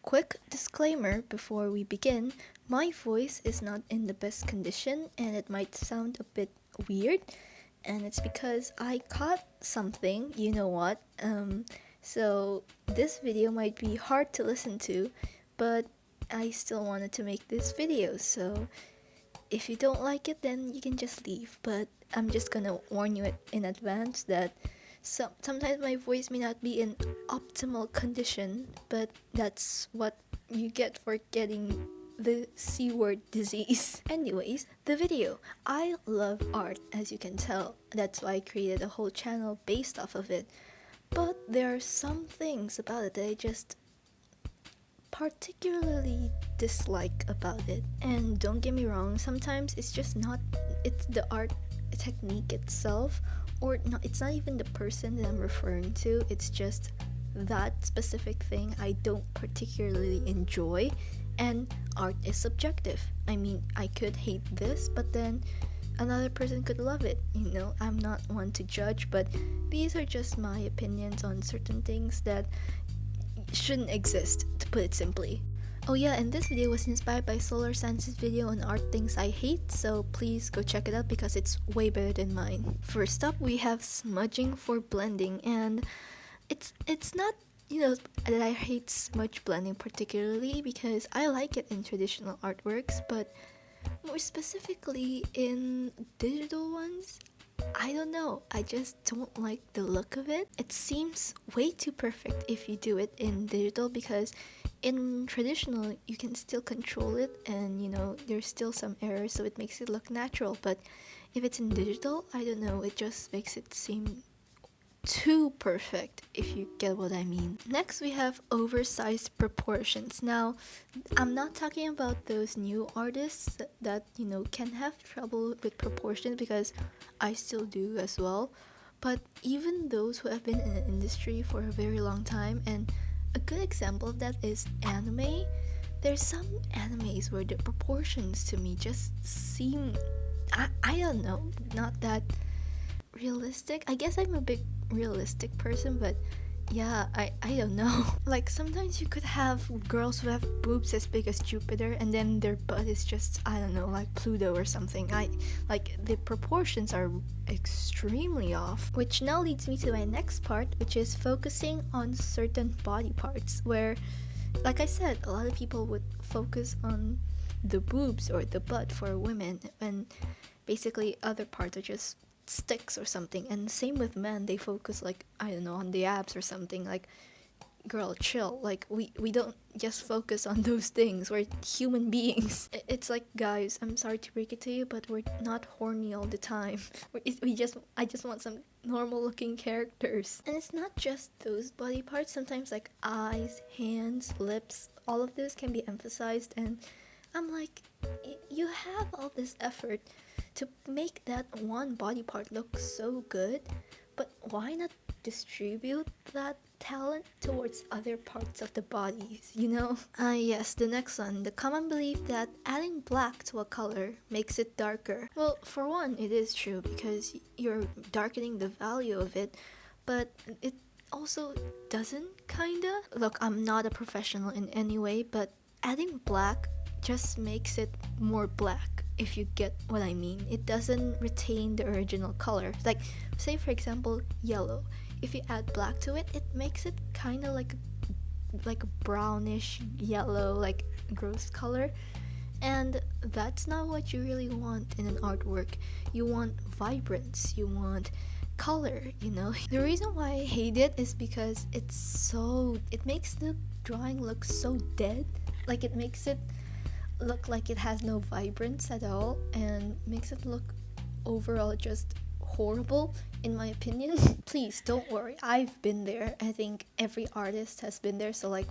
Quick disclaimer before we begin, my voice is not in the best condition and it might sound a bit weird, and it's because I caught something, you know what, so this video might be hard to listen to, but I still wanted to make this video, so if you don't like it then you can just leave, but I'm just gonna warn you in advance that sometimes my voice may not be in optimal condition, but that's what you get for getting the C word disease. Anyways, the video. I love art, as you can tell. That's why I created a whole channel based off of it. But there are some things about it that I just particularly dislike about it. And don't get me wrong, sometimes it's just not, it's the art technique itself, or no, it's not even the person that I'm referring to, it's just that specific thing I don't particularly enjoy. And art is subjective. I mean, I could hate this, but then another person could love it, you know. I'm not one to judge, but these are just my opinions on certain things that shouldn't exist, to put it simply. Oh yeah, and this video was inspired by Solar Sands's video on art things I hate, so please go check it out because it's way better than mine. First up, we have smudging for blending, and it's not, you know, that I hate smudge blending particularly because I like it in traditional artworks, but more specifically in digital ones, I don't know, I just don't like the look of it. It seems way too perfect if you do it in digital, because in traditional you can still control it and, you know, there's still some errors, so it makes it look natural. But if it's in digital, I don't know, it just makes it seem too perfect, if you get what I mean. Next, we have oversized proportions. Now, I'm not talking about those new artists that, you know, can have trouble with proportions, because I still do as well. But even those who have been in the industry for a very long time, and a good example of that is anime. There's some animes where the proportions to me just seem, I don't know, not that realistic. I guess I'm a big realistic person, but yeah, I don't know. Like, sometimes you could have girls who have boobs as big as Jupiter and then their butt is just, I don't know, like Pluto or something. Like, the proportions are extremely off. Which now leads me to my next part, which is focusing on certain body parts, where, like I said, a lot of people would focus on the boobs or the butt for women, and basically other parts are just sticks or something. And same with men, they focus, like, I don't know, on the abs or something. Like, girl, chill. Like, we don't just focus on those things. We're human beings. It's like, guys, I'm sorry to break it to you, but we're not horny all the time. I just want some normal looking characters. And it's not just those body parts. Sometimes, like, eyes, hands, lips, all of this can be emphasized, and I'm like, you have all this effort to make that one body part look so good, but why not distribute that talent towards other parts of the bodies, you know? Yes, the next one, the common belief that adding black to a color makes it darker. Well, for one, it is true because you're darkening the value of it, but it also doesn't, kinda. Look, I'm not a professional in any way, but adding black just makes it more black, if you get what I mean. It doesn't retain the original color. Like, say for example, yellow. If you add black to it, it makes it kind of like a brownish yellow, like gross color. And that's not what you really want in an artwork. You want vibrance, you want color, you know? The reason why I hate it is because it makes the drawing look so dead. Like, it makes it look like it has no vibrance at all, and makes it look overall just horrible, in my opinion. Please don't worry, I've been there. I think every artist has been there, so like,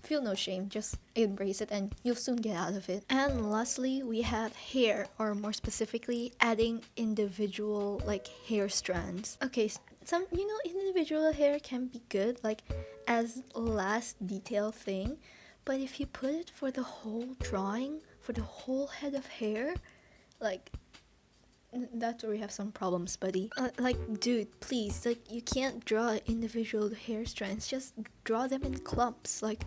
feel no shame, just embrace it and you'll soon get out of it. And lastly, we have hair, or more specifically, adding individual like hair strands. Okay, some, you know, individual hair can be good, like as last detail thing, but if you put it for the whole drawing, for the whole head of hair, like, That's where we have some problems, buddy. Like, dude, please, like, you can't draw individual hair strands. Just draw them in clumps. Like,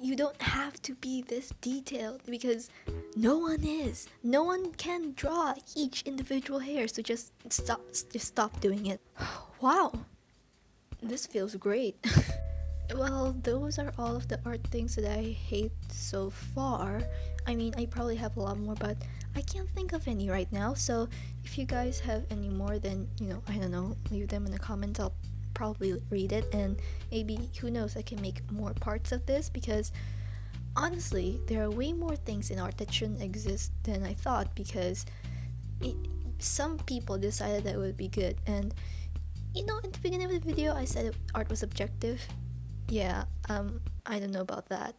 you don't have to be this detailed because no one is. No one can draw each individual hair. So just stop doing it. Wow, this feels great. Well, those are all of the art things that I hate so far. I mean, I probably have a lot more, but I can't think of any right now. So, if you guys have any more, then, I don't know, leave them in the comments. I'll probably read it, and maybe, who knows, I can make more parts of this because honestly, there are way more things in art that shouldn't exist than I thought because it, some people decided that it would be good. And, in the beginning of the video, I said art was subjective. Yeah, I don't know about that.